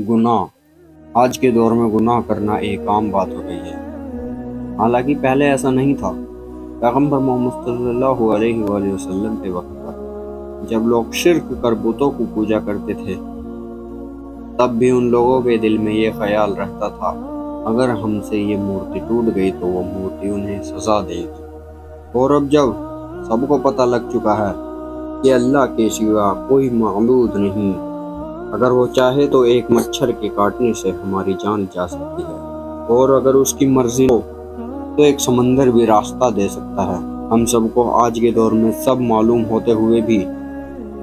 गुनाह। आज के दौर में गुनाह करना एक आम बात हो गई है। हालांकि पहले ऐसा नहीं था। पैगंबर मोहम्मद सल्लल्लाहु अलैहि वसल्लम के वक्त पर जब लोग शिर्क कर बुतों को पूजा करते थे, तब भी उन लोगों के दिल में ये ख्याल रहता था, अगर हमसे ये मूर्ति टूट गई तो वो मूर्ति उन्हें सजा देगी। और अब जब सबको पता लग चुका है कि अल्लाह के सिवा कोई माबूद नहीं, अगर वो चाहे तो एक मच्छर के काटने से हमारी जान जा सकती है, और अगर उसकी मर्जी हो तो एक समंदर भी रास्ता दे सकता है। हम सबको आज के दौर में सब मालूम होते हुए भी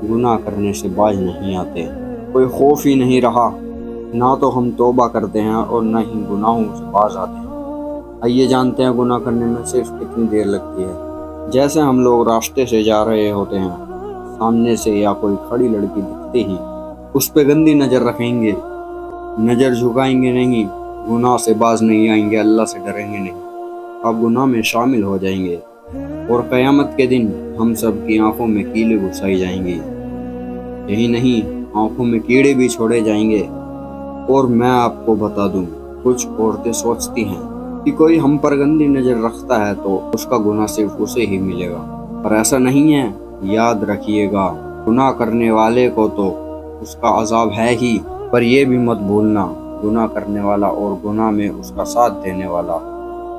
गुनाह करने से बाज नहीं आते। कोई खौफ ही नहीं रहा, ना तो हम तौबा करते हैं और ना ही गुनाहों से बाज आते हैं। आइए जानते हैं गुनाह करने में सिर्फ कितनी देर लगती है। जैसे हम लोग रास्ते से जा रहे होते हैं, सामने से या कोई खड़ी लड़की दिखते ही उस पे गंदी नज़र रखेंगे, नज़र झुकाएंगे नहीं, गुनाह से बाज नहीं आएंगे, अल्लाह से डरेंगे नहीं, अब गुनाह में शामिल हो जाएंगे और क़यामत के दिन हम सब की आंखों में कीले घुसाई जाएंगी। यही नहीं, आंखों में कीड़े भी छोड़े जाएंगे। और मैं आपको बता दूं, कुछ औरतें सोचती हैं कि कोई हम पर गंदी नज़र रखता है तो उसका गुनाह सिर्फ उसे ही मिलेगा, पर ऐसा नहीं है। याद रखिएगा, गुनाह करने वाले को तो उसका अजाब है ही, पर यह भी मत भूलना, गुनाह करने वाला और गुनाह में उसका साथ देने वाला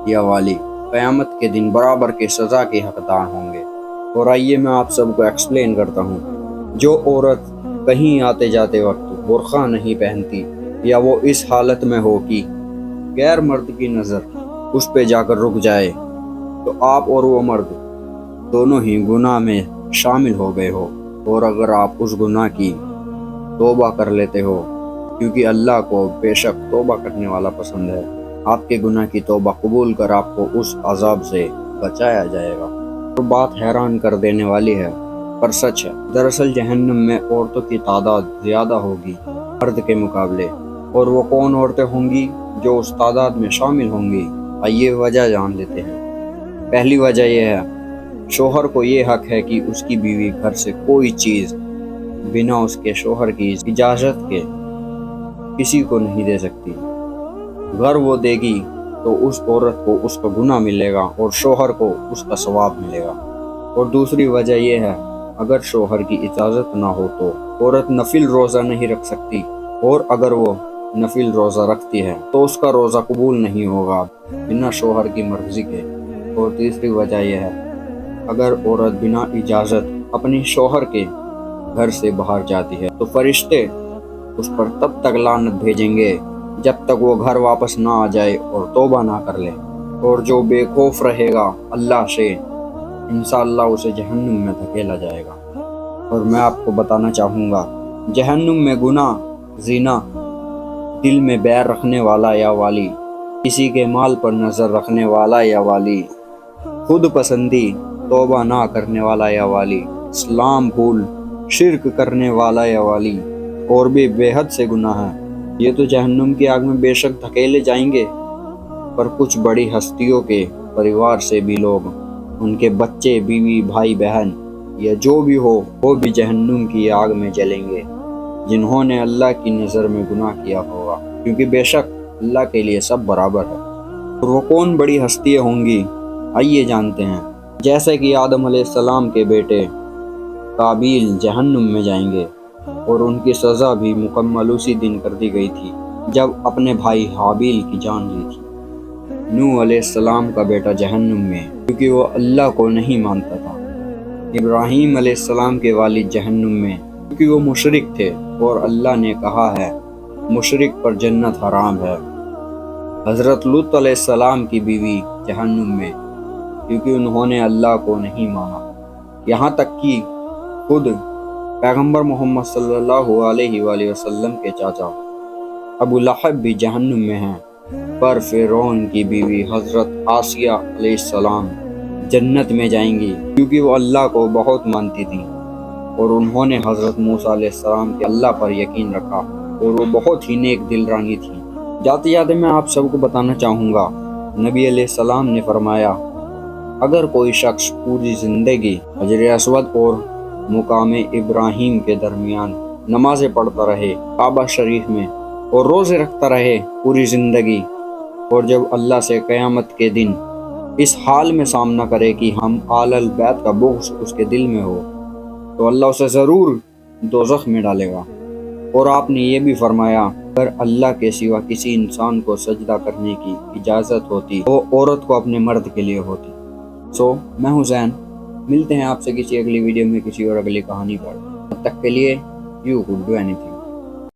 या वाली क़यामत के दिन बराबर के सज़ा के हकदार होंगे। और आइए मैं आप सबको एक्सप्लेन करता हूँ। जो औरत कहीं आते जाते वक्त बुर्का नहीं पहनती, या वो इस हालत में हो कि गैर मर्द की नज़र उस पे जाकर रुक जाए, तो आप और वो मर्द दोनों ही गुनाह में शामिल हो गए हो। और अगर आप उस गुनाह की तौबा कर लेते हो, क्योंकि अल्लाह को बेशक तौबा करने वाला पसंद है, आपके गुनाह की तौबा कबूल कर आपको उस अजाब से बचाया जाएगा। तो बात हैरान कर देने वाली है, पर सच है। दरअसल जहन्नम में औरतों की तादाद ज़्यादा होगी मर्द के मुकाबले। और वो कौन औरतें होंगी जो उस तादाद में शामिल होंगी? आइए वजह जान लेते हैं। पहली वजह यह है, शोहर को ये हक है कि उसकी बीवी घर से कोई चीज़ बिना उसके शोहर की इजाज़त के किसी को नहीं दे सकती। घर वो देगी तो उस औरत को उसका गुनाह मिलेगा और शोहर को उसका सवाब मिलेगा। और दूसरी वजह यह है, अगर शोहर की इजाज़त ना हो तो औरत नफिल रोज़ा नहीं रख सकती, और अगर वो नफिल रोज़ा रखती है तो उसका रोज़ा कबूल नहीं होगा बिना शोहर की मर्ज़ी के। और तीसरी वजह यह है, अगर औरत बिना इजाज़त अपने शोहर के घर से बाहर जाती है तो फरिश्ते उस पर तब तक लानत भेजेंगे जब तक वो घर वापस ना आ जाए और तौबा ना कर ले। और जो बेखौफ रहेगा अल्लाह से, इंशाअल्लाह उसे जहन्नुम में धकेला जाएगा। और मैं आपको बताना चाहूँगा, जहन्नुम में गुनाह, ज़िना, दिल में बैर रखने वाला या वाली, किसी के माल पर नज़र रखने वाला या वाली, खुद पसंदी, तौबा ना करने वाला या वाली, इस्लाम भूल शिर्क करने वाला या वाली, और भी बेहद से गुनाह हैं। ये तो जहन्नुम की आग में बेशक धकेले जाएंगे, पर कुछ बड़ी हस्तियों के परिवार से भी लोग, उनके बच्चे, बीवी, भाई बहन या जो भी हो, वो भी जहन्नुम की आग में जलेंगे, जिन्होंने अल्लाह की नज़र में गुनाह किया होगा, क्योंकि बेशक अल्लाह के लिए सब बराबर है। और वो कौन बड़ी हस्तियाँ होंगी, आइए जानते हैं। जैसे कि आदम अलैहिस्सलाम के बेटे काबिल जहन्नुम में जाएंगे, और उनकी सज़ा भी मुकम्मल उसी दिन कर दी गई थी जब अपने भाई हाबिल की जान ली थी। नूह अलैहिस्सलाम का बेटा जहन्नुम में, क्योंकि वो अल्लाह को नहीं मानता था। इब्राहीम अलैहिस्सलाम के वालिद जहन्नुम में, क्योंकि वो मुशरिक थे और अल्लाह ने कहा है मुशरिक पर जन्नत हराम है। हज़रत लूत अलैहिस्सलाम की बीवी जहन्नुम में, क्योंकि उन्होंने अल्लाह को नहीं माना। यहाँ तक कि खुद पैगंबर मोहम्मद सल्लल्लाहु अलैहि वसल्लम के चाचा अबू लहब भी जहन्नुम में हैं। पर फ़िरौन की बीवी हज़रत आसिया अलैहिस्सलाम जन्नत में जाएंगी, क्योंकि वो अल्लाह को बहुत मानती थी और उन्होंने हज़रत मूसा अलैहिस्सलाम के अल्लाह पर यकीन रखा, और वो बहुत ही नेक दिल रानी थी। जाते जाते मैं आप सबको बताना चाहूँगा, नबी अलैहिस्सलाम ने फरमाया, अगर कोई शख्स पूरी ज़िंदगी हजर अस्वद और मुकाम इब्राहीम के दरमियान नमाज़ें पढ़ता रहे, काबा शरीफ में, اور روزے رکھتا رہے پوری زندگی، اور جب اللہ سے قیامت کے دن اس حال میں سامنا کرے کہ ہم آل البیت کا بغض اس کے دل میں ہو، تو اللہ اسے ضرور دوزخ میں ڈالے گا۔ اور آپ نے یہ بھی فرمایا اگر اللہ کے سوا کسی انسان کو سجدہ کرنے کی اجازت ہوتی تو عورت کو اپنے مرد کے لیے ہوتی۔ میں ہوں زین، ملتے ہیں آپ سے کسی اگلی ویڈیو میں کسی اور اگلی کہانی پر۔ تب تک کے لیے you could do any thing.